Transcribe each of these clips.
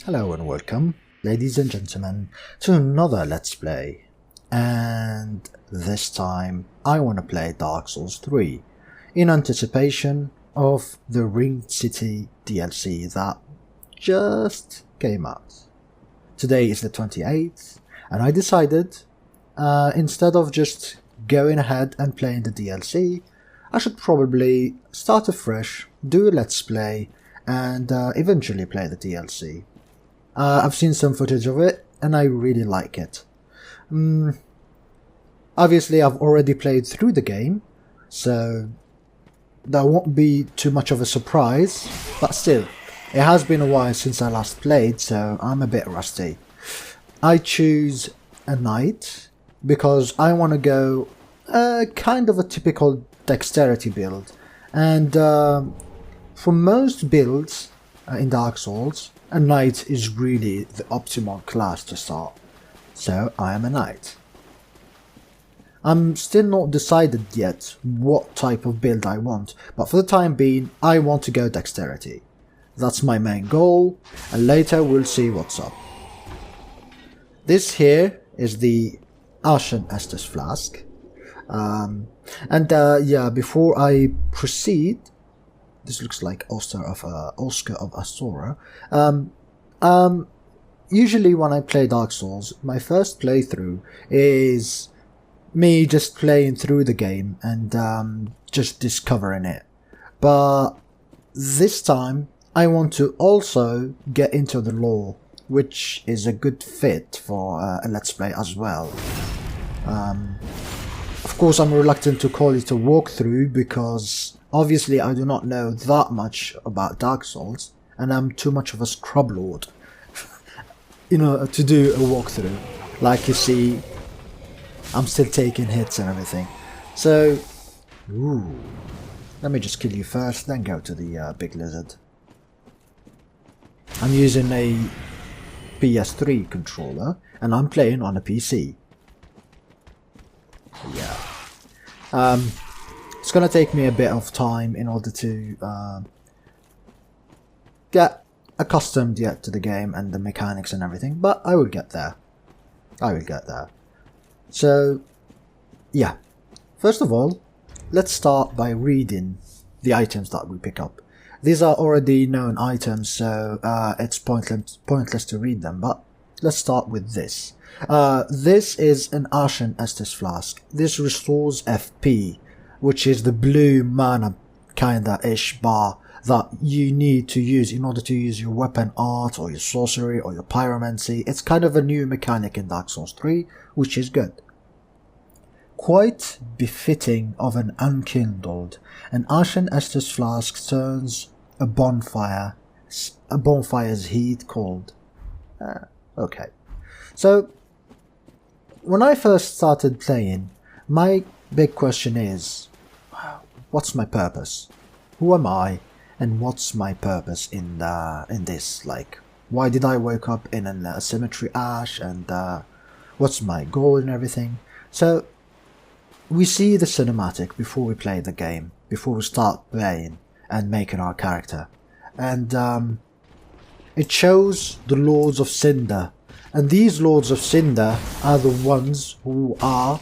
Hello and welcome, ladies and gentlemen, to another Let's Play. And this time I want to play Dark Souls 3 in anticipation of the Ringed City DLC that just came out. Today is the 28th and I decided instead of just going ahead and playing the DLC, I should probably start afresh, do a Let's Play and eventually play the DLC. I've seen some footage of it, and I really like it. Obviously, I've already played through the game, so that won't be too much of a surprise, but still, it has been a while since I last played, so I'm a bit rusty. I choose a knight, because I want to go kind of a typical dexterity build, and for most builds in Dark Souls, a knight is really the optimal class to start, so I am a knight. I'm still not decided yet what type of build I want, but for the time being I want to go dexterity. That's my main goal, and later we'll see what's up. This here is the Ashen Estus Flask, yeah, before I proceed, this looks like Oscar of Astora. Usually when I play Dark Souls, my first playthrough is me just playing through the game and just discovering it. But this time, I want to also get into the lore, which is a good fit for a Let's Play as well. Of course, I'm reluctant to call it a walkthrough because obviously I do not know that much about Dark Souls, and I'm too much of a scrub lord, to do a walkthrough. Like you see, I'm still taking hits and everything. So, let me just kill you first, then go to the big lizard. I'm using a PS3 controller, and I'm playing on a PC. Yeah. It's gonna take me a bit of time in order to get accustomed yet to the game and the mechanics and everything, but I will get there. So, yeah. First of all, let's start by reading the items that we pick up. These are already known items, so it's pointless to read them, but let's start with this. This is an Ashen Estus Flask. This restores FP, which is the blue mana kinda-ish bar that you need to use in order to use your weapon art or your sorcery or your pyromancy. It's kind of a new mechanic in Dark Souls 3, which is good. Quite befitting of an unkindled, an Ashen Estus Flask turns a bonfire's heat cold. Okay. So, when I first started playing, my big question is, what's my purpose? Who am I, and what's my purpose in this? Like, why did I wake up in a cemetery ash, and what's my goal and everything? So, we see the cinematic before we play the game, before we start playing and making our character, and it shows the Lords of Cinder, and these Lords of Cinder are the ones who are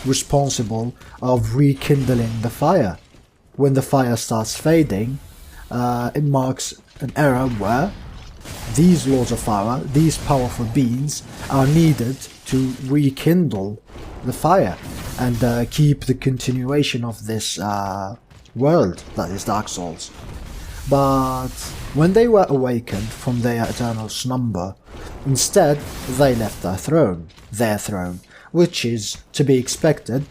responsible of rekindling the fire. When the fire starts fading, it marks an era where these Lords of Fire, these powerful beings, are needed to rekindle the fire and keep the continuation of this world that is Dark Souls. But when they were awakened from their eternal slumber, instead they left their throne, which is to be expected.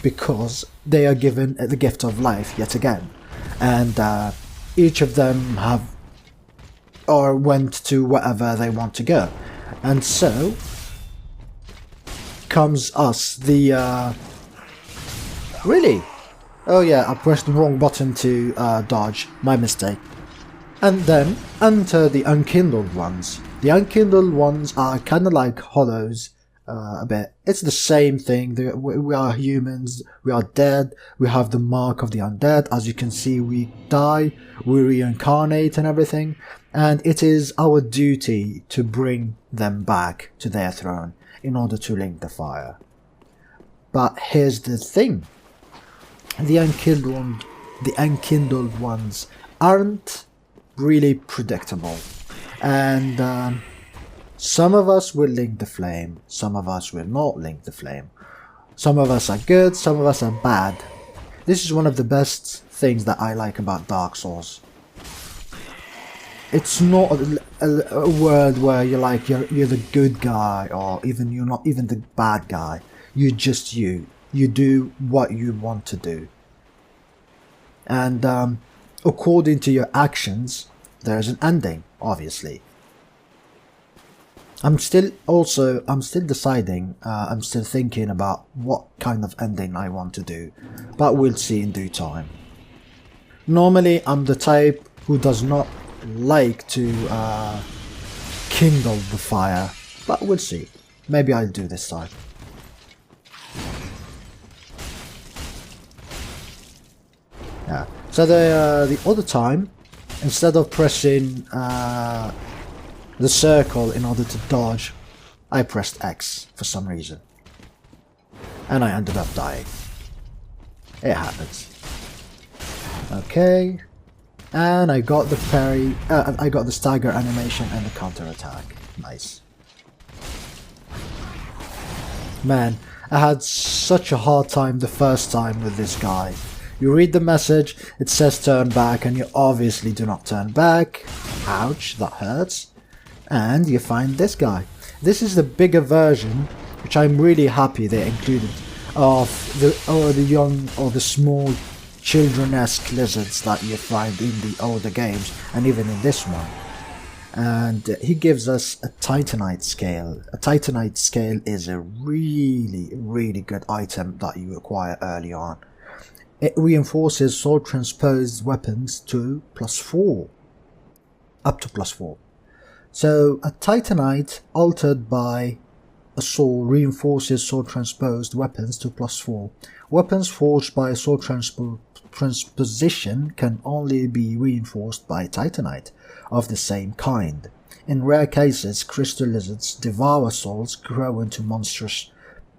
Because they are given the gift of life yet again, and each of them went to wherever they want to go, and so comes us, the really? Oh yeah, I pressed the wrong button to dodge, my mistake. And then enter the Unkindled ones. The Unkindled ones are kinda like hollows a bit. It's the same thing. We are humans. We are dead. We have the mark of the undead. As you can see, we die, we reincarnate and everything. And it is our duty to bring them back to their throne in order to link the fire. But here's the thing. The unkindled ones aren't really predictable. And some of us will link the flame, some of us will not link the flame. Some of us are good, some of us are bad. This is one of the best things that I like about Dark Souls. It's not a world where you're like you're the good guy, or even you're not even the bad guy. You're just you. You do what you want to do. And according to your actions, there's an ending, obviously. I'm still deciding, I'm still thinking about what kind of ending I want to do, but we'll see in due time. Normally, I'm the type who does not like to kindle the fire, but we'll see. Maybe I'll do this time. Yeah. So the other time, instead of pressing the circle in order to dodge, I pressed X for some reason, and I ended up dying. It happens. Okay, and I got the parry. I got the stagger animation and the counter attack. Nice. Man, I had such a hard time the first time with this guy. You read the message, it says turn back, and you obviously do not turn back. Ouch, that hurts. And you find this guy. This is the bigger version, which I'm really happy they included, of the young or the small children-esque lizards that you find in the older games, and even in this one. And he gives us a Titanite scale. A Titanite scale is a really good item that you acquire early on. It reinforces sword transposed weapons to +4. Up to +4. So a Titanite altered by a sword reinforces sword transposed weapons to +4. Weapons forged by a sword transposition can only be reinforced by Titanite of the same kind. In rare cases, crystal lizards devour souls, grow into monstrous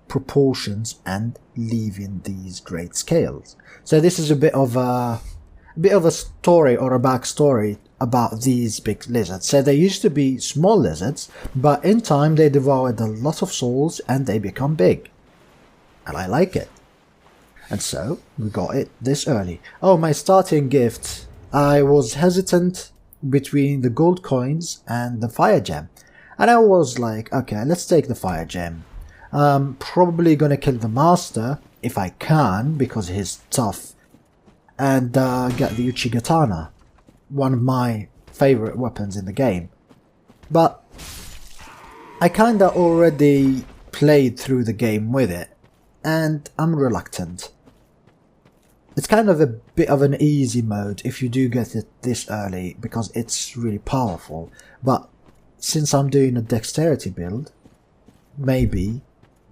proportions, and leaving these great scales. So this is a bit of a story or a backstory about these big lizards. So they used to be small lizards, but in time they devoured a lot of souls and they become big. And I like it. And so we got it this early. Oh, my starting gift. I was hesitant between the gold coins and the fire gem. And I was like, okay, let's take the fire gem. Probably gonna kill the master if I can, because he's tough, and get the Uchigatana, one of my favorite weapons in the game. But I kinda already played through the game with it, and I'm reluctant. It's kind of a bit of an easy mode if you do get it this early, because it's really powerful. But since I'm doing a dexterity build, maybe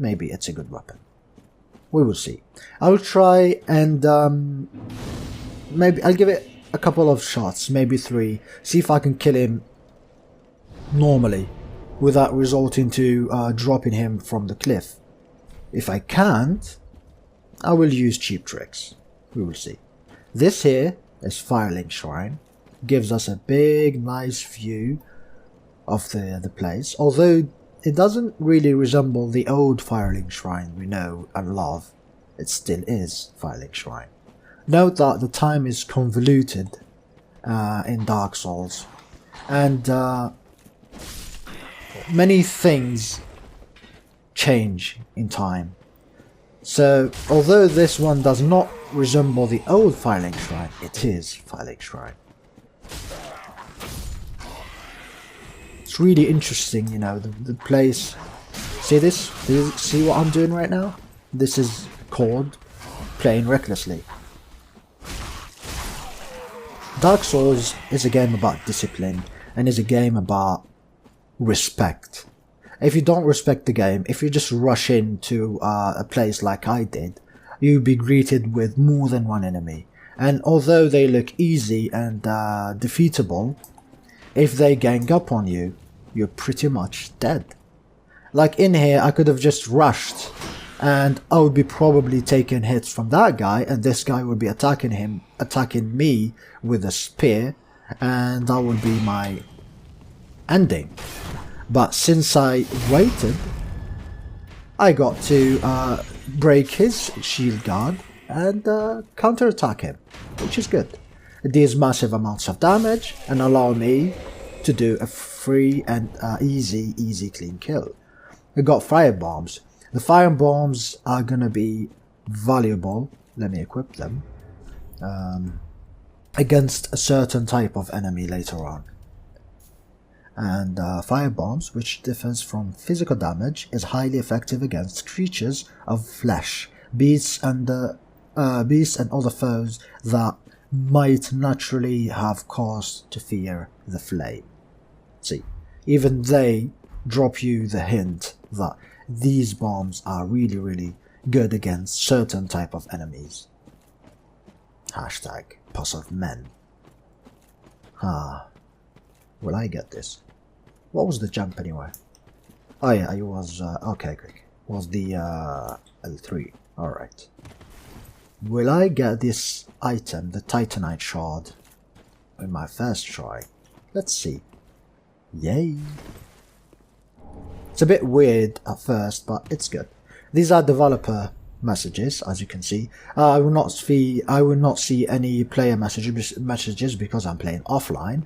it's a good weapon. We will see. I'll try and maybe I'll give it a couple of shots, maybe 3, see if I can kill him normally without resulting to dropping him from the cliff. If I can't, I will use cheap tricks. We will see. This here is Firelink Shrine. Gives us a big nice view of the place, although it doesn't really resemble the old Firelink Shrine we know and love. It still is Firelink Shrine. Note that the time is convoluted in Dark Souls, and many things change in time. So, although this one does not resemble the old Firelink Shrine, it is Firelink Shrine. It's really interesting, you know, the place. See this? See what I'm doing right now? This is called playing recklessly. Dark Souls is a game about discipline and is a game about respect. If you don't respect the game, if you just rush into a place like I did, you'll be greeted with more than one enemy. And although they look easy and defeatable, if they gang up on you, you're pretty much dead. Like in here, I could have just rushed and I would be probably taking hits from that guy, and this guy would be attacking me with a spear, and that would be my ending. But since I waited, I got to break his shield guard and counterattack him, which is good. It deals massive amounts of damage and allow me to do a free and easy clean kill. I got fire bombs. The fire bombs are gonna be valuable. Let me equip them against a certain type of enemy later on. And fire bombs, which differs from physical damage, is highly effective against creatures of flesh, beasts and other foes that might naturally have cause to fear the flame. See, even they drop you the hint that these bombs are really good against certain type of enemies. Hashtag pus of men. Will I get this? What was the jump anyway? Oh yeah, it was, okay, quick. Was the L3. Alright. Will I get this item, the Titanite shard, in my first try? Let's see. Yay! It's a bit weird at first, but it's good. These are developer messages, as you can see. I will not see any player messages because I'm playing offline,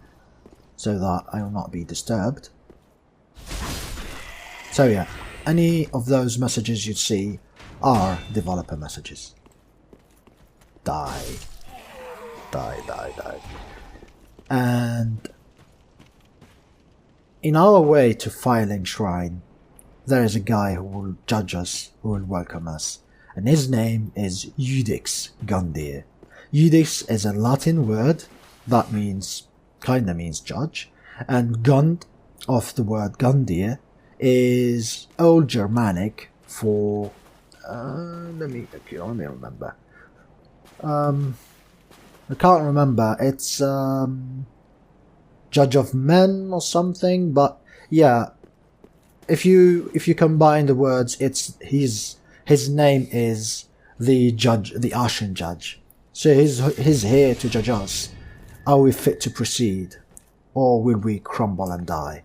so that I will not be disturbed. So yeah, any of those messages you see are developer messages. Die. And in our way to Firelink Shrine, there is a guy who will judge us, who will welcome us, and his name is Iudex Gundyr. Iudex is a Latin word that kinda means judge, and Gund of the word Gundyr is Old Germanic for let me remember. I can't remember. It's judge of men or something, but yeah, if you combine the words, it's his name is the judge, the Ashen Judge. So he's here to judge us. Are we fit to proceed, or will we crumble and die?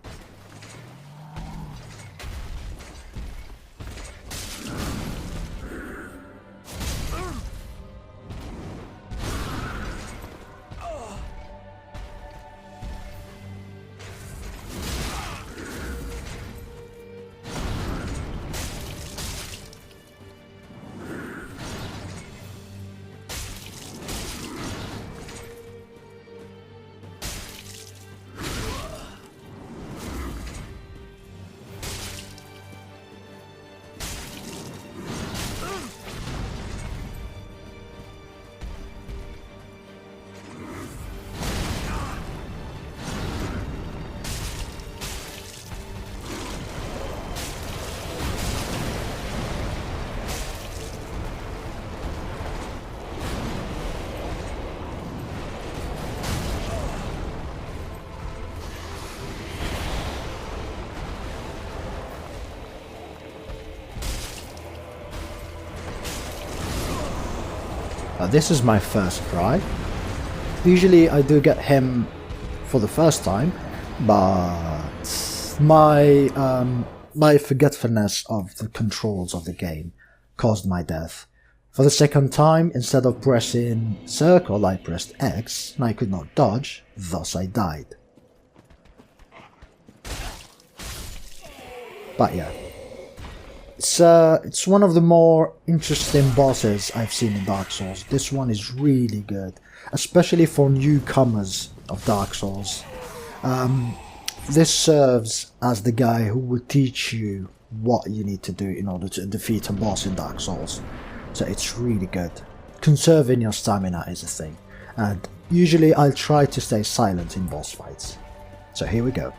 This is my first try. Usually I do get him for the first time, but my forgetfulness of the controls of the game caused my death. For the second time, instead of pressing circle, I pressed X, and I could not dodge, thus I died. But yeah. It's one of the more interesting bosses I've seen in Dark Souls. This one is really good, especially for newcomers of Dark Souls. This serves as the guy who will teach you what you need to do in order to defeat a boss in Dark Souls. So it's really good. Conserving your stamina is a thing, and usually I'll try to stay silent in boss fights. So here we go.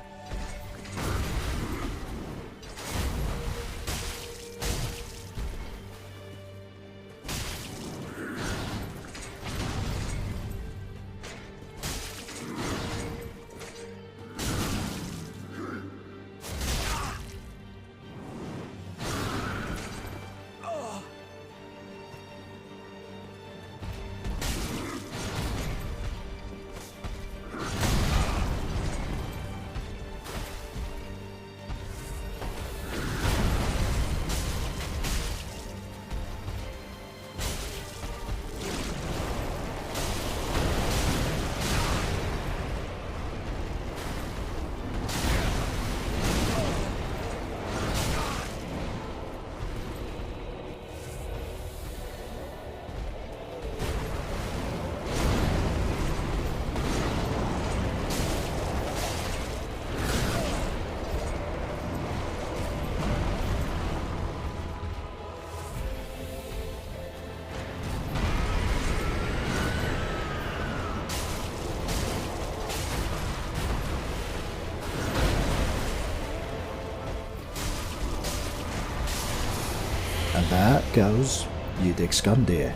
And there goes Udix Gundyr.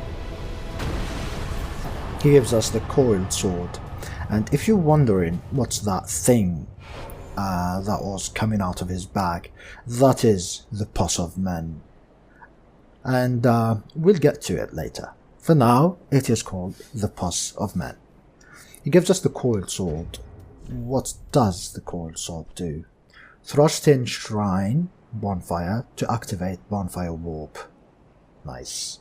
He gives us the coiled sword, and if you're wondering what's that thing that was coming out of his bag, that is the Pus of Men. And we'll get to it later. For now, it is called the Pus of Men. He gives us the coiled sword. What does the coiled sword do? Thrust in Shrine Bonfire to activate Bonfire Warp. Nice.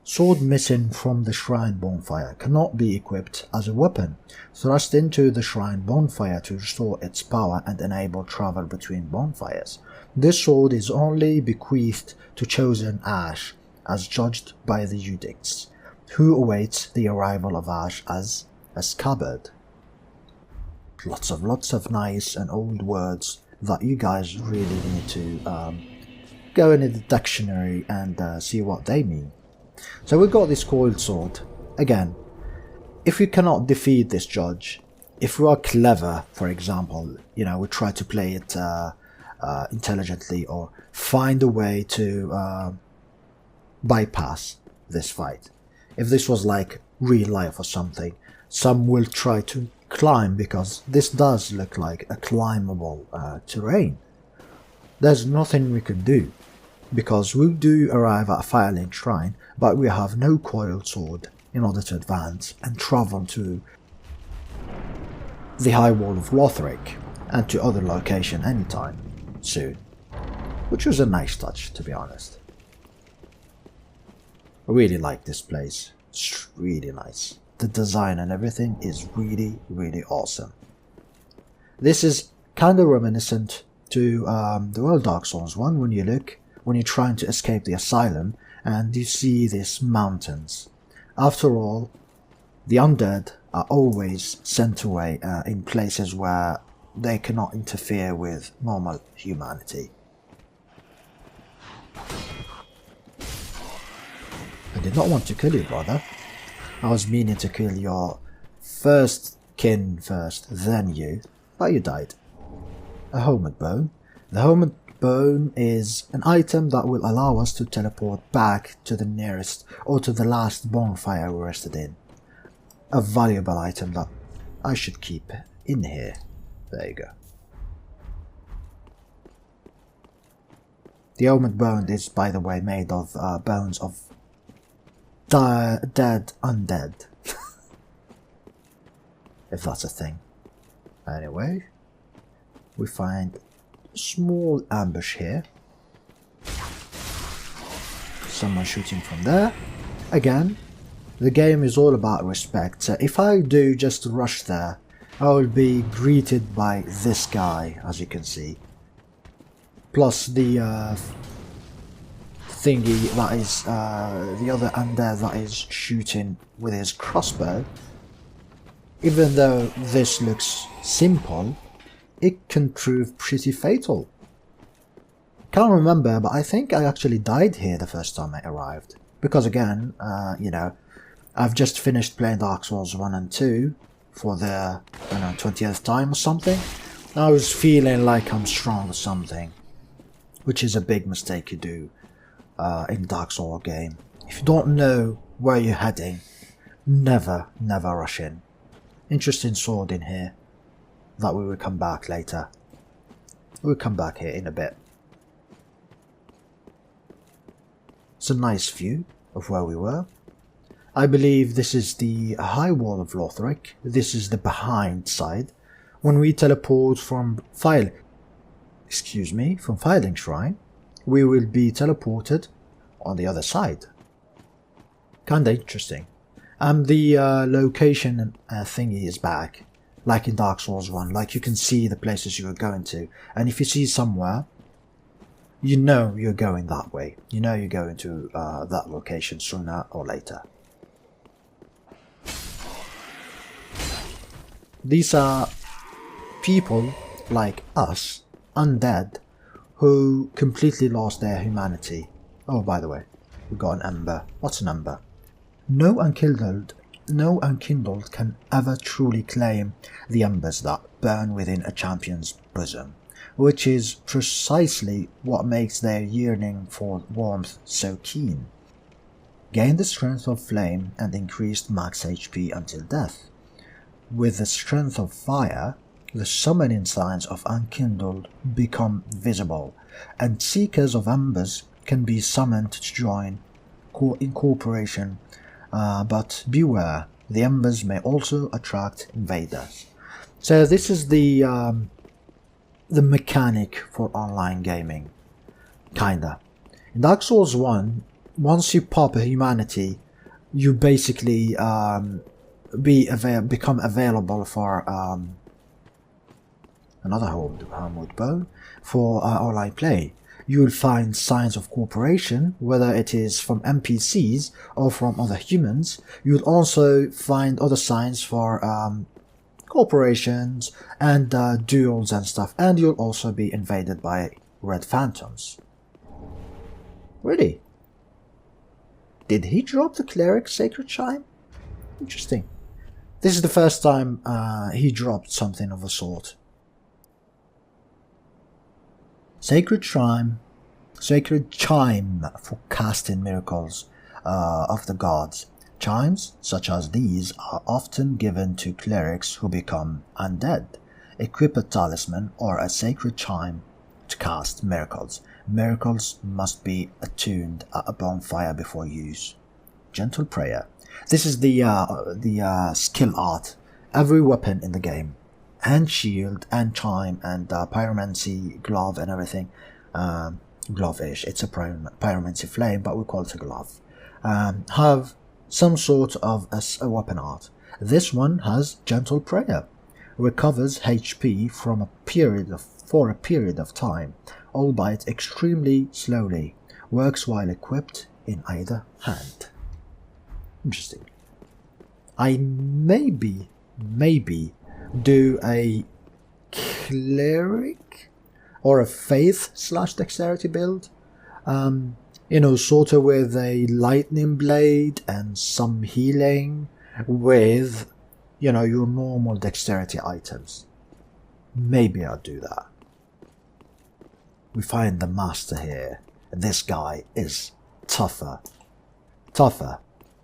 Sword missing from the Shrine Bonfire cannot be equipped as a weapon. Thrust into the Shrine Bonfire to restore its power and enable travel between bonfires. This sword is only bequeathed to Chosen Ash, as judged by the Udix, who awaits the arrival of Ash as a scabbard. Lots of nice and old words that you guys really need to go into the dictionary and see what they mean. So we got this coiled sword. Again, if you cannot defeat this judge, if you are clever, for example, we try to play it intelligently or find a way to bypass this fight. If this was like real life or something, some will try to climb because this does look like a climbable terrain. There's nothing we can do because we do arrive at a Firelink Shrine, but we have no coiled sword in order to advance and travel to the High Wall of Lothric and to other location anytime soon, which was a nice touch, to be honest. I really like this place. It's really nice. The design and everything is really, really awesome. This is kind of reminiscent to the old Dark Souls 1 when you're trying to escape the asylum and you see these mountains. After all, the undead are always sent away in places where they cannot interfere with normal humanity. I did not want to kill you, brother. I was meaning to kill your first kin first, then you, but you died. A helmet bone. The helmet bone is an item that will allow us to teleport back to the nearest or to the last bonfire we rested in. A valuable item that I should keep in here. There you go. The helmet bone is, by the way, made of bones of dead undead. If that's a thing. Anyway, we find a small ambush here. Someone shooting from there. Again, the game is all about respect, so if I do just rush there, I will be greeted by this guy, as you can see. Plus the thingy that is the other undead that is shooting with his crossbow. Even though this looks simple, it can prove pretty fatal. Can't remember, but I think I actually died here the first time I arrived. Because again, I've just finished playing Dark Souls 1 and 2 for the 20th time or something. I was feeling like I'm strong or something, which is a big mistake you do in Dark Souls game. If you don't know where you're heading, never rush in. Interesting sword in here that we will come back later. We'll come back here in a bit. It's a nice view of where we were. I believe this is the High Wall of Lothric. This is the behind side. When we teleport from Firelink Shrine, we will be teleported on the other side. Kinda interesting. The location thingy is back, like in Dark Souls 1, like you can see the places you are going to, and if you see somewhere, you know you're going that way. You know you're going to that location sooner or later. These are people like us, undead, who completely lost their humanity. Oh, by the way, we got an ember. What's an ember? No unkindled can ever truly claim the embers that burn within a champion's bosom. which is precisely what makes their yearning for warmth so keen. Gain the strength of flame and increased max HP until death. With the strength of fire, the summoning signs of Unkindled become visible, and Seekers of Embers can be summoned to join incorporation, but beware, the Embers may also attract invaders. So this is the mechanic for online gaming, kinda. In Dark Souls 1, once you pop a humanity, you basically become available for another homeward bone for online play. You will find signs of cooperation, whether it is from NPCs or from other humans. You'll also find other signs for corporations and duels and stuff, and you'll also be invaded by red phantoms. Really? Did he drop the cleric's sacred chime? Interesting. This is the first time he dropped something of a sort. Sacred chime for casting miracles of the gods. Chimes such as these are often given to clerics who become undead. Equip a talisman or a sacred chime to cast miracles. Miracles must be attuned at a bonfire before use. Gentle prayer. This is the skill art. Every weapon in the game, and shield, and chime, and pyromancy glove, and everything. Glove-ish. It's a pyromancy flame, but we call it a glove. Have some sort of a weapon art. This one has gentle prayer. Recovers HP for a period of time, albeit extremely slowly. Works while equipped in either hand. Interesting. I maybe do a cleric or a faith/dexterity build. Sort of with a lightning blade and some healing with, your normal dexterity items. Maybe I'll do that. We find the master here. This guy is tougher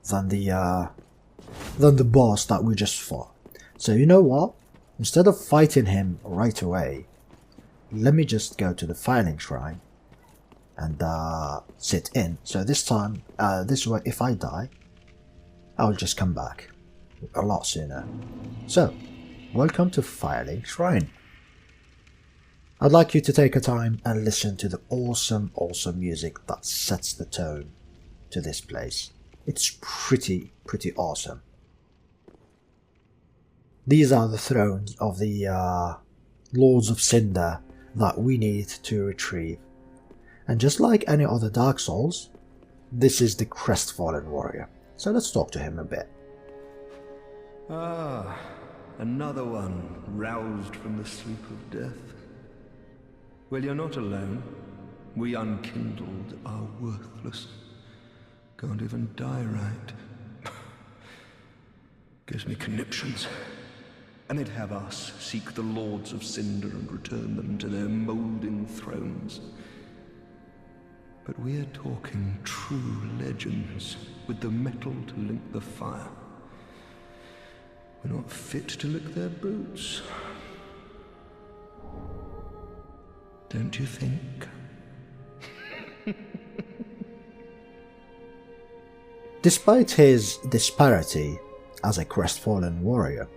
than the boss that we just fought. So you know what? Instead of fighting him right away, let me just go to the filing shrine and sit in. So this time, this way, if I die, I'll just come back a lot sooner. So, welcome to Filing Shrine. I'd like you to take a time and listen to the awesome music that sets the tone to this place. It's pretty awesome. These are the thrones of the Lords of Cinder that we need to retrieve. And just like any other Dark Souls, this is the crestfallen warrior. So let's talk to him a bit. Ah, another one roused from the sleep of death. Well, you're not alone. We unkindled are worthless. Can't even die right. Gives me conniptions. And they'd have us seek the Lords of Cinder and return them to their moulding thrones. But we're talking true legends with the metal to link the fire. We're not fit to lick their boots. Don't you think? Despite his disparity as a crestfallen warrior,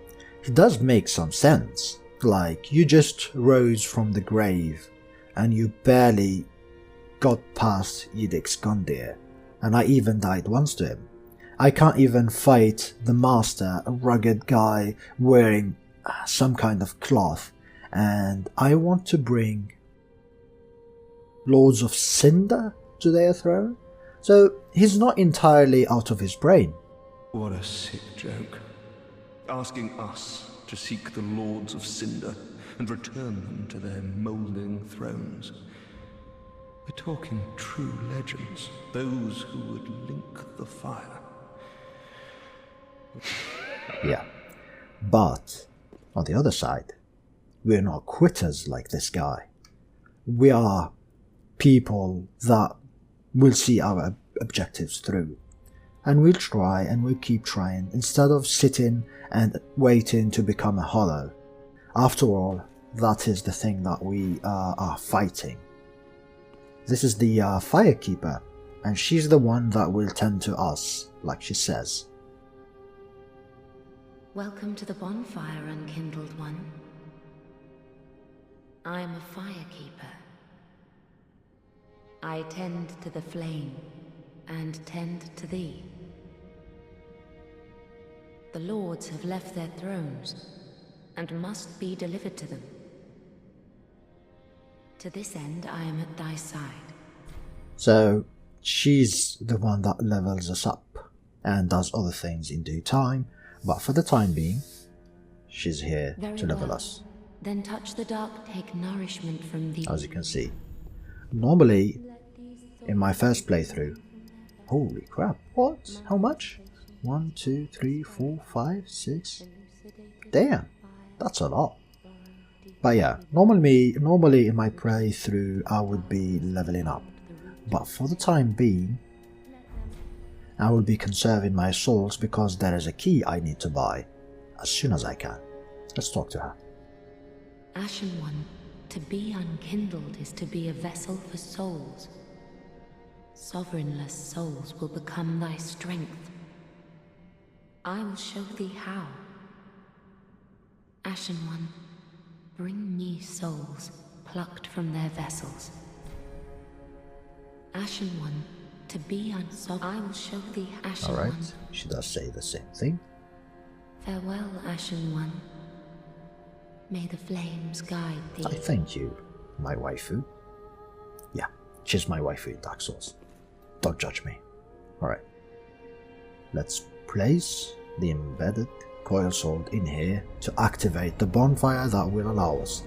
he does make some sense. Like, you just rose from the grave and you barely got past Edic's Gundyr, and I even died once to him. I can't even fight the master, a rugged guy wearing some kind of cloth, and I want to bring Lords of Cinder to their throne? So he's not entirely out of his brain. What a sick joke. Asking us to seek the Lords of Cinder and return them to their moulding thrones. We're talking true legends, those who would link the fire. Yeah, but on the other side, we're not quitters like this guy. we are people that will see our objectives through. And we'll try and we'll keep trying instead of sitting and waiting to become a hollow. After all, that is the thing that we are fighting. This is the Firekeeper, and she's the one that will tend to us, like she says. Welcome to the bonfire, unkindled one. I am a Firekeeper. I tend to the flame, and tend to thee. The lords have left their thrones, and must be delivered to them. To this end, I am at thy side. So, she's the one that levels us up, and does other things in due time, but for the time being, she's here Very to level well. us. Then touch the dark, take nourishment from thee. As you can see. Normally, in my first playthrough, holy crap, what? How much? 1, 2, 3, 4, 5, 6. Damn, that's a lot. But yeah, normally in my playthrough I would be leveling up. But for the time being, I will be conserving my souls because there is a key I need to buy as soon as I can. Let's talk to her. Ashen One, to be unkindled is to be a vessel for souls. Sovereignless souls will become thy strength. I will show thee how. Ashen One, bring me souls plucked from their vessels. Ashen One, to be unsovereign, I will show thee, Ashen One. Alright, she does say the same thing. Farewell, Ashen One. May the flames guide thee. I thank you, my waifu. Yeah, she's my waifu in Dark Souls. Don't judge me. Alright. Let's place the embedded coil sword in here to activate the bonfire that will allow us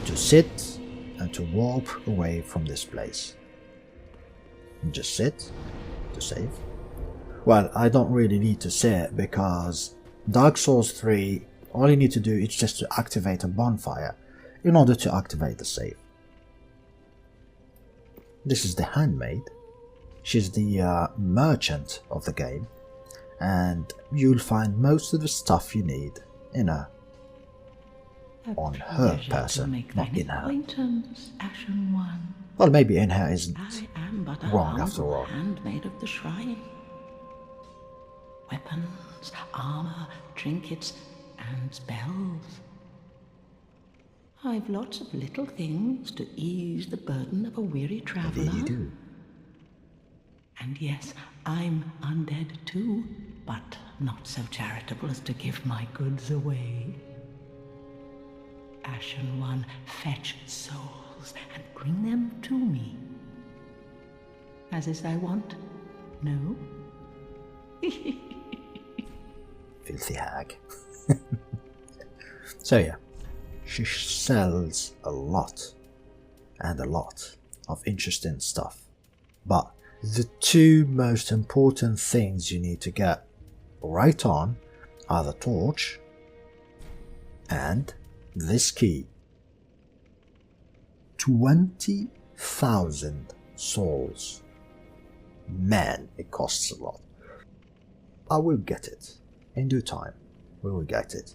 to sit and to warp away from this place. Just sit to save. Well, I don't really need to sit because Dark Souls 3, all you need to do is just to activate a bonfire in order to activate the save. This is the handmaid. She's the merchant of the game, and you'll find most of the stuff you need in her. On her person, not in her. Ashen One. Well, maybe in her isn't I am but a wrong after humble all. handmaid of the shrine. Weapons, armor, trinkets, and spells. I've lots of little things to ease the burden of a weary traveler. Indeed you do. And yes, I'm undead too, but not so charitable as to give my goods away. Ashen One, fetch souls and bring them to me. As is thy wont, no? Filthy hag. So yeah, she sells a lot of interesting stuff. But the two most important things you need to get right on are the torch and this key. 20,000 souls. Man, it costs a lot. I will get it. In due time, we will get it.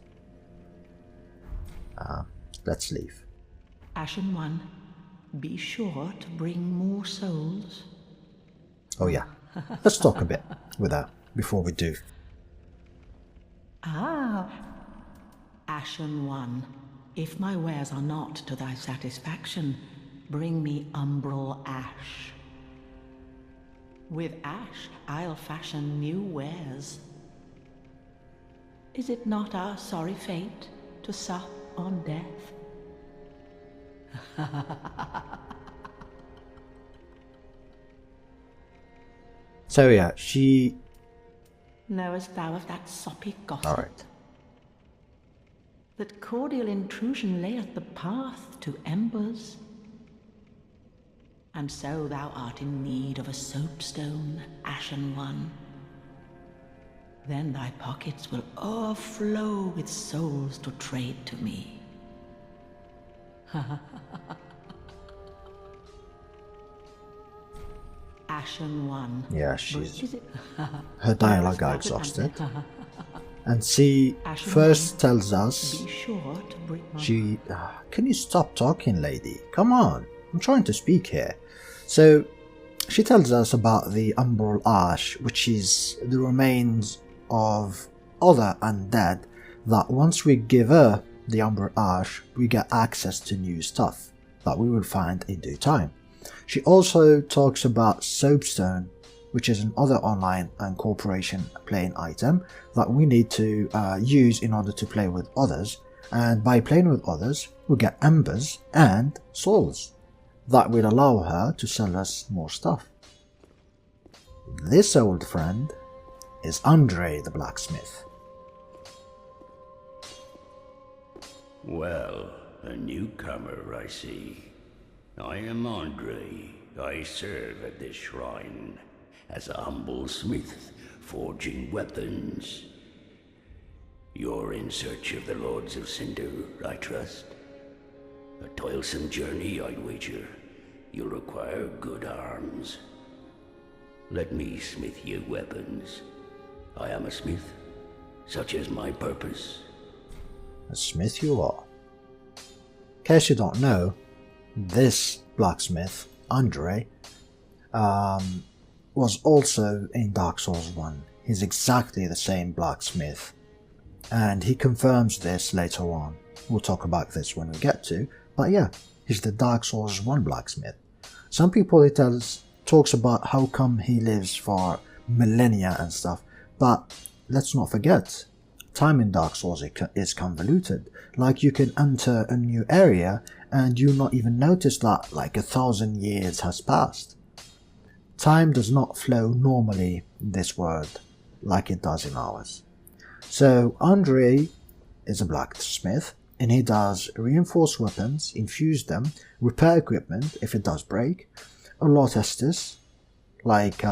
Let's leave. Ashen One, be sure to bring more souls. Oh yeah, let's talk a bit with her before we do. Ashen One, if my wares are not to thy satisfaction, bring me umbral ash. With ash, I'll fashion new wares. Is it not our sorry fate to sup on death? So yeah, she... Knowest thou of that soppy gossip? Alright. That cordial intrusion layeth the path to embers? And so thou art in need of a soapstone, Ashen One. Then thy pockets will overflow with souls to trade to me. Ashen One. Yeah, Is it? her dialogue got exhausted. And she Ashen first One, tells us, be sure to bring my... can you stop talking, lady? Come on, I'm trying to speak here. So, she tells us about the Umbral Ash, which is the remains of other undead, that once we give her the Umbral Ash, we get access to new stuff that we will find in due time. She also talks about Soapstone, which is another online and corporation playing item that we need to use in order to play with others, and by playing with others, we get embers and souls that will allow her to sell us more stuff. This old friend is Andre the blacksmith. Well, a newcomer, I see. I am Andre. I serve at this shrine as a humble smith, forging weapons. You're in search of the Lords of Cinder, I trust? A toilsome journey, I'd wager. You'll require good arms. Let me smith you weapons. I am a smith, such is my purpose. A smith you are. In case you don't know, this blacksmith, Andre, was also in Dark Souls 1. He's exactly the same blacksmith, and he confirms this later on. We'll talk about this when we get to, but yeah, he's the Dark Souls 1 blacksmith. Some people talks about how come he lives for millennia and stuff, but let's not forget, time in Dark Souls is convoluted. Like, you can enter a new area and you not even notice that like 1,000 years has passed. Time does not flow normally in this world like it does in ours. So Andre is a blacksmith, and he does reinforce weapons, infuse them, repair equipment if it does break, a lot Estus, like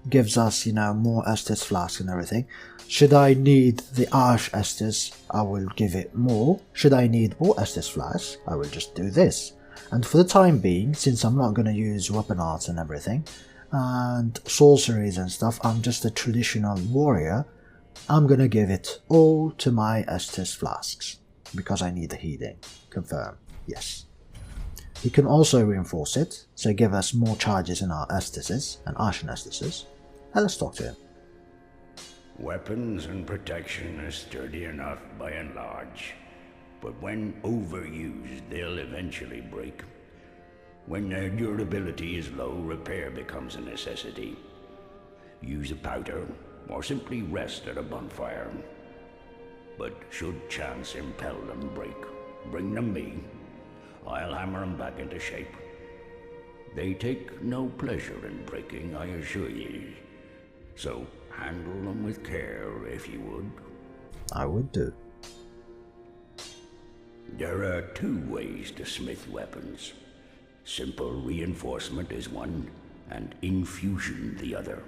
gives us, more Estus flasks and everything. Should I need the Ash Estus, I will give it more. Should I need more Estus flasks, I will just do this. And for the time being, since I'm not going to use weapon arts and everything, and sorceries and stuff, I'm just a traditional warrior, I'm going to give it all to my Estus flasks, because I need the healing. Confirm, yes. He can also reinforce it, so give us more charges in our Estuses and Ashen Estuses. And let's talk to him. Weapons and protection are sturdy enough by and large, but when overused, they'll eventually break. When their durability is low, repair becomes a necessity. Use a powder, or simply rest at a bonfire. But should chance impel them break, bring them me. I'll hammer them back into shape. They take no pleasure in breaking, I assure ye. So handle them with care, if you would. I would do. There are two ways to smith weapons. Simple reinforcement is one, and infusion the other.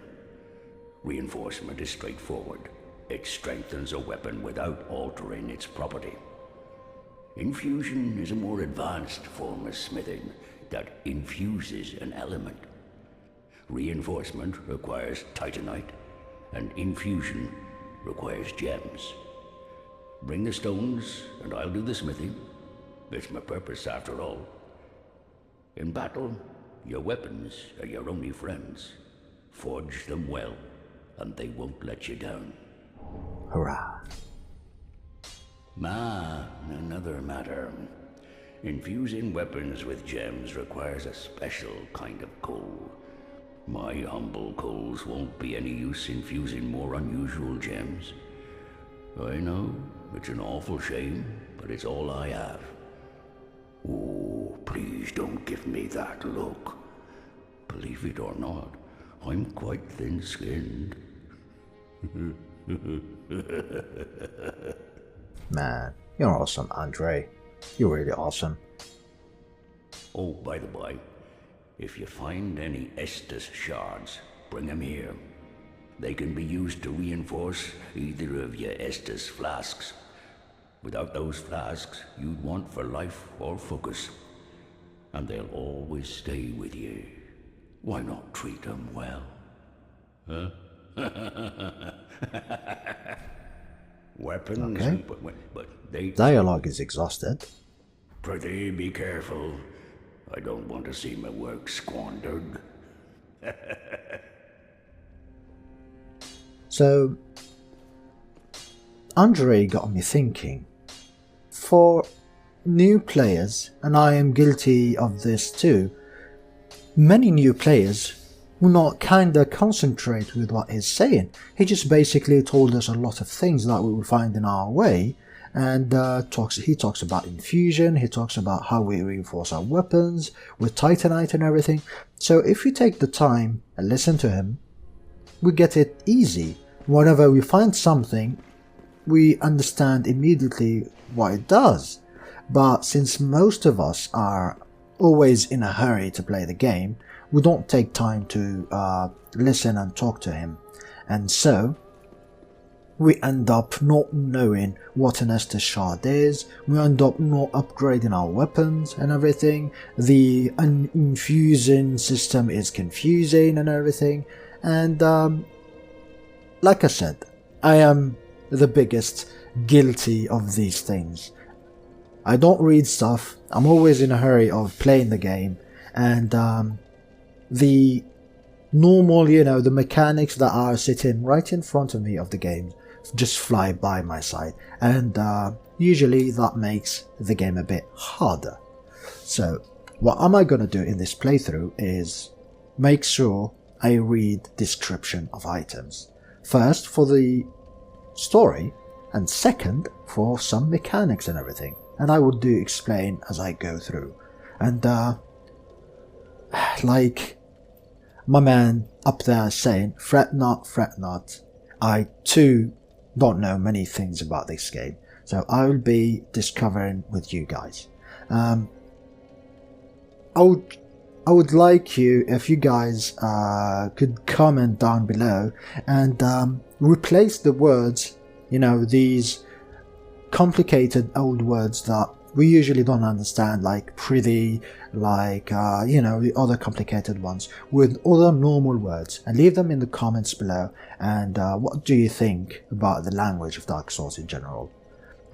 Reinforcement is straightforward. It strengthens a weapon without altering its property. Infusion is a more advanced form of smithing that infuses an element. Reinforcement requires titanite, and infusion requires gems. Bring the stones, and I'll do the smithing. It's my purpose, after all. In battle, your weapons are your only friends. Forge them well, and they won't let you down. Hurrah. Another matter. Infusing weapons with gems requires a special kind of coal. My humble coals won't be any use infusing more unusual gems. I know, it's an awful shame, but it's all I have. Oh, please don't give me that look. Believe it or not, I'm quite thin-skinned. Man, you're awesome, Andre. You're really awesome. Oh, by the by, if you find any Estus shards, bring them here. They can be used to reinforce either of your Estus flasks. Without those flasks, you'd want for life or focus. And they'll always stay with you. Why not treat them well? Huh? Weapons, Okay. but they... Dialogue is exhausted. Pretty be careful. I don't want to see my work squandered. So, Andre got me thinking. For new players, and I am guilty of this too, many new players will not kinda concentrate with what he's saying. He just basically told us a lot of things that we will find in our way, and he talks about infusion, he talks about how we reinforce our weapons with Titanite and everything. So if you take the time and listen to him, we get it easy. Whenever we find something, we understand immediately what it does. But since most of us are always in a hurry to play the game, we don't take time to listen and talk to him. And so, we end up not knowing what an Estus shard is, we end up not upgrading our weapons and everything, the infusing system is confusing and everything, and like I said, I am the biggest guilty of these things. I don't read stuff, I'm always in a hurry of playing the game, and the normal, the mechanics that are sitting right in front of me of the game just fly by my side, and usually that makes the game a bit harder. So what am I gonna do in this playthrough is make sure I read description of items. First for the story, and second for some mechanics and everything, and I will do explain as I go through. And like my man up there saying, fret not, I too don't know many things about this game, so I will be discovering with you guys. I would like you, if you guys could comment down below and replace the words, these complicated old words that we usually don't understand, like pretty, like the other complicated ones, with other normal words, and leave them in the comments below. And what do you think about the language of Dark Souls in general?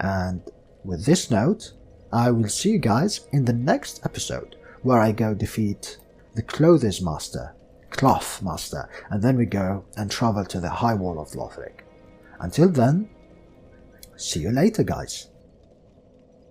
And with this note, I will see you guys in the next episode, where I go defeat the Cloth Master, and then we go and travel to the High Wall of Lothric. Until then, see you later, guys.